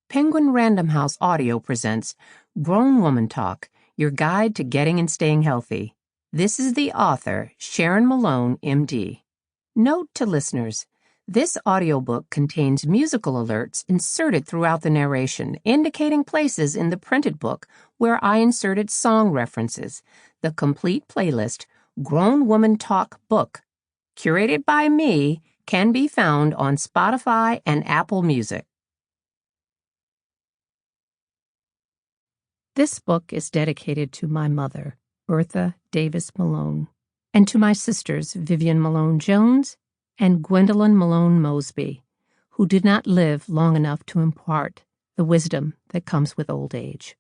Penguin Random House Audio presents Grown Woman Talk, your guide to getting and staying healthy. This is the author, Sharon Malone, MD. Note to listeners, this audiobook contains musical alerts inserted throughout the narration, indicating places in the printed book where I inserted song references. The complete playlist, Grown Woman Talk Book, curated by me, can be found on Spotify and Apple Music. This book is dedicated to my mother, Bertha Davis Malone, and to my sisters, Vivian Malone Jones and Gwendolyn Malone Mosby, who did not live long enough to impart the wisdom that comes with old age.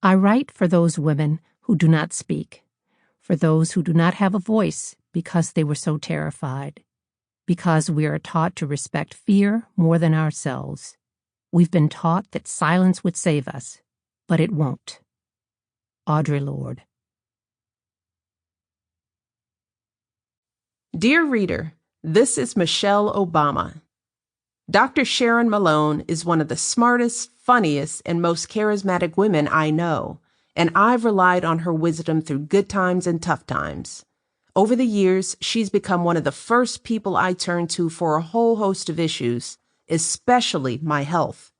I write for those women who do not speak, for those who do not have a voice because they were so terrified, because we are taught to respect fear more than ourselves. We've been taught that silence would save us, but it won't. Audre Lorde. Dear reader, this is Michelle Obama. Dr. Sharon Malone is one of the smartest, funniest, and most charismatic women I know, and I've relied on her wisdom through good times and tough times. Over the years, she's become one of the first people I turn to for a whole host of issues, especially my health.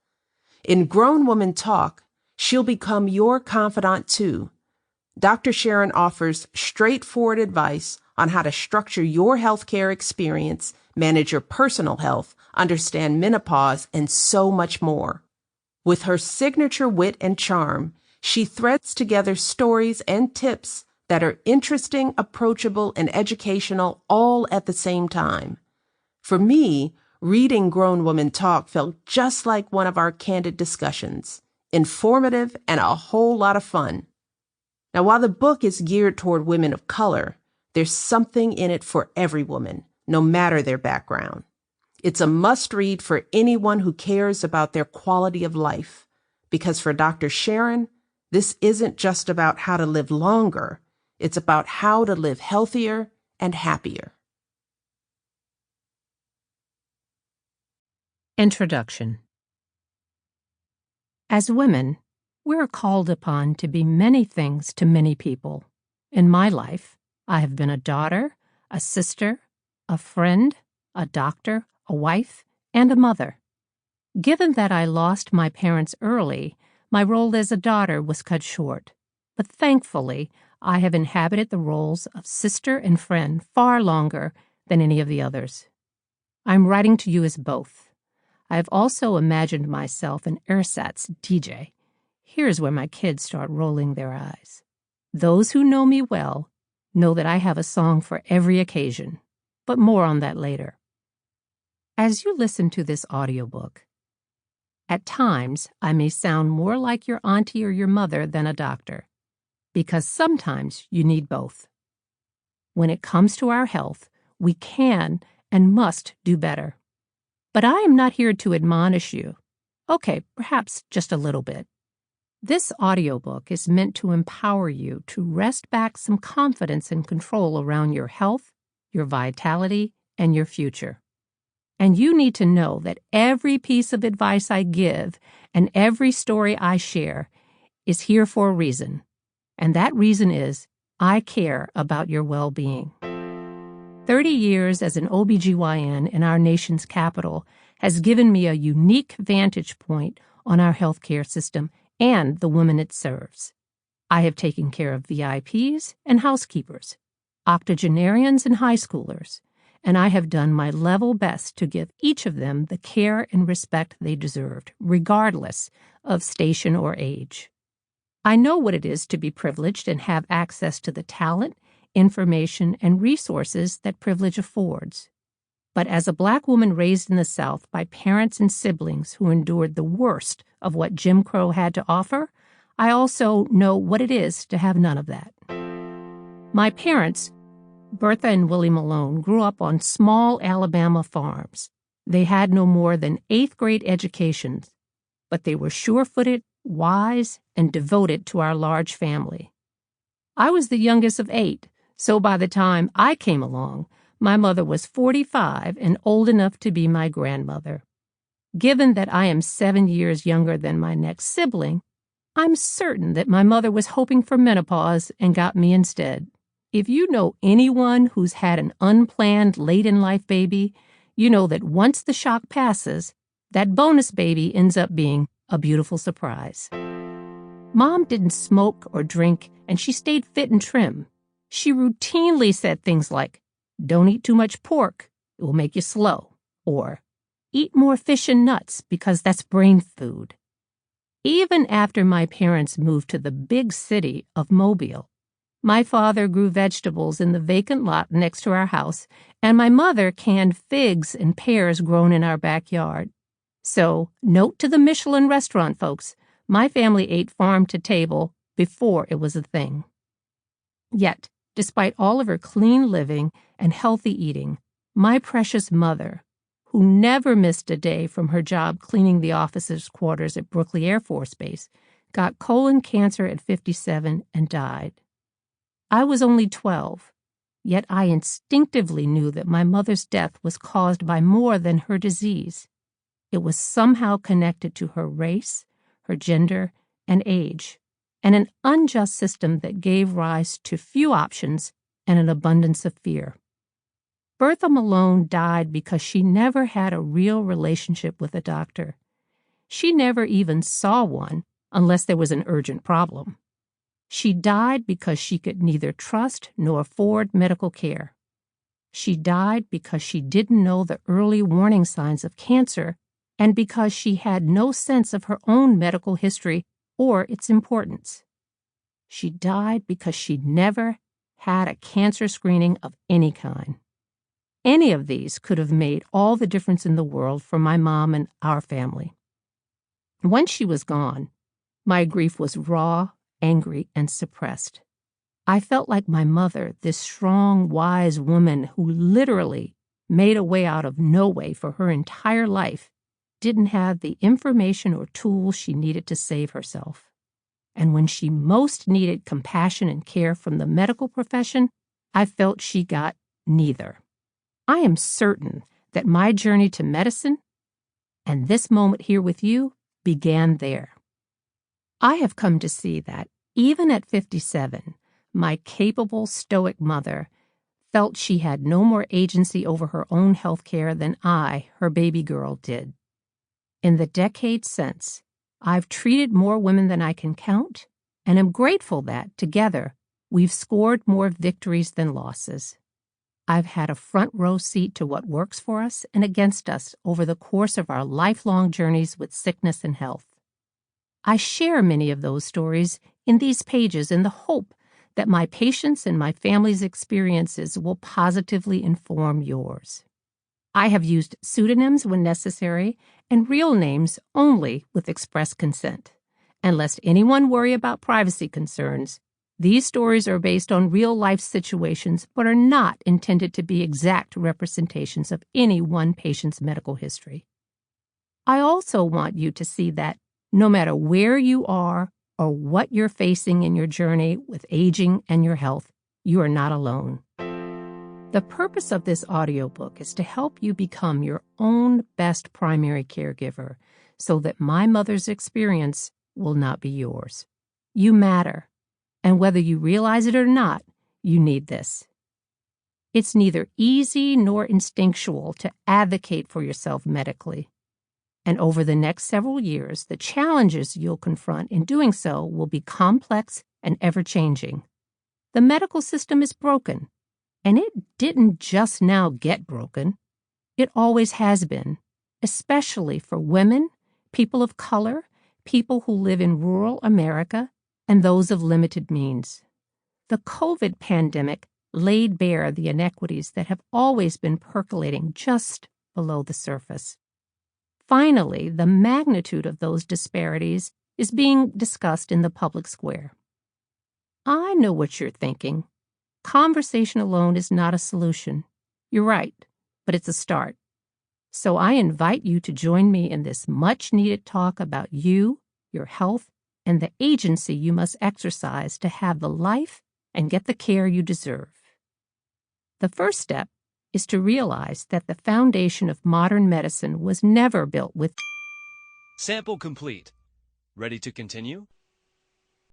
In Grown Woman Talk, she'll become your confidant too. Dr. Sharon offers straightforward advice on how to structure your healthcare experience, manage your personal health, understand menopause, and so much more. With her signature wit and charm, she threads together stories and tips that are interesting, approachable, and educational all at the same time. For me, reading Grown Woman Talk felt just like one of our candid discussions, informative and a whole lot of fun. Now, while the book is geared toward women of color, there's something in it for every woman, no matter their background. It's a must-read for anyone who cares about their quality of life, because for Dr. Sharon, this isn't just about how to live longer, it's about how to live healthier and happier. Introduction. As women, we're called upon to be many things to many people. In my life, I have been a daughter, a sister, a friend, a doctor, a wife, and a mother. Given that I lost my parents early, my role as a daughter was cut short. But thankfully, I have inhabited the roles of sister and friend far longer than any of the others. I'm writing to you as both. I have also imagined myself an ersatz DJ. Here's where my kids start rolling their eyes. Those who know me well know that I have a song for every occasion, but more on that later. As you listen to this audiobook, at times I may sound more like your auntie or your mother than a doctor, because sometimes you need both. When it comes to our health, we can and must do better. But I am not here to admonish you. Okay, perhaps just a little bit. This audiobook is meant to empower you to wrest back some confidence and control around your health, your vitality, and your future. And you need to know that every piece of advice I give and every story I share is here for a reason. And that reason is I care about your well-being. 30 years as an OBGYN in our nation's capital has given me a unique vantage point on our healthcare system and the women it serves. I have taken care of VIPs and housekeepers, octogenarians and high schoolers, and I have done my level best to give each of them the care and respect they deserved, regardless of station or age. I know what it is to be privileged and have access to the talent, information, and resources that privilege affords. But as a Black woman raised in the South by parents and siblings who endured the worst of what Jim Crow had to offer, I also know what it is to have none of that. My parents, Bertha and Willie Malone, grew up on small Alabama farms. They had no more than 8th grade educations, but they were sure-footed, wise, and devoted to our large family. I was the youngest of 8, so by the time I came along, my mother was 45 and old enough to be my grandmother. Given that I am 7 years younger than my next sibling, I'm certain that my mother was hoping for menopause and got me instead. If you know anyone who's had an unplanned late-in-life baby, you know that once the shock passes, that bonus baby ends up being a beautiful surprise. Mom didn't smoke or drink, and she stayed fit and trim. She routinely said things like, "Don't eat too much pork, it will make you slow," or "Eat more fish and nuts because that's brain food." Even after my parents moved to the big city of Mobile, my father grew vegetables in the vacant lot next to our house, and my mother canned figs and pears grown in our backyard. So, note to the Michelin restaurant folks, my family ate farm to table before it was a thing. Yet, despite all of her clean living and healthy eating, my precious mother, who never missed a day from her job cleaning the officers' quarters at Brookley Air Force Base, got colon cancer at 57 and died. I was only 12, yet I instinctively knew that my mother's death was caused by more than her disease. It was somehow connected to her race, her gender, and age, and an unjust system that gave rise to few options and an abundance of fear. Bertha Malone died because she never had a real relationship with a doctor. She never even saw one unless there was an urgent problem. She died because she could neither trust nor afford medical care. She died because she didn't know the early warning signs of cancer and because she had no sense of her own medical history or its importance. She died because she never had a cancer screening of any kind. Any of these could have made all the difference in the world for my mom and our family. Once she was gone, my grief was raw, angry, and suppressed. I felt like my mother, this strong, wise woman who literally made a way out of no way for her entire life, didn't have the information or tools she needed to save herself. And when she most needed compassion and care from the medical profession, I felt she got neither. I am certain that my journey to medicine and this moment here with you began there. I have come to see that, even at 57, my capable, stoic mother felt she had no more agency over her own health care than I, her baby girl, did. In the decades since, I've treated more women than I can count, and am grateful that, together, we've scored more victories than losses. I've had a front row seat to what works for us and against us over the course of our lifelong journeys with sickness and health. I share many of those stories in these pages in the hope that my patients and my family's experiences will positively inform yours. I have used pseudonyms when necessary and real names only with express consent. And lest anyone worry about privacy concerns, these stories are based on real-life situations but are not intended to be exact representations of any one patient's medical history. I also want you to see that no matter where you are or what you're facing in your journey with aging and your health, you are not alone. The purpose of this audiobook is to help you become your own best primary caregiver so that my mother's experience will not be yours. You matter, and whether you realize it or not, you need this. It's neither easy nor instinctual to advocate for yourself medically. And over the next several years, the challenges you'll confront in doing so will be complex and ever-changing. The medical system is broken, and it didn't just now get broken. It always has been, especially for women, people of color, people who live in rural America, and those of limited means. The COVID pandemic laid bare the inequities that have always been percolating just below the surface. Finally, the magnitude of those disparities is being discussed in the public square. I know what you're thinking. Conversation alone is not a solution. You're right, but it's a start. So I invite you to join me in this much-needed talk about you, your health, and the agency you must exercise to have the life and get the care you deserve. The first step is to realize that the foundation of modern medicine was never built with. Sample complete. Ready to continue?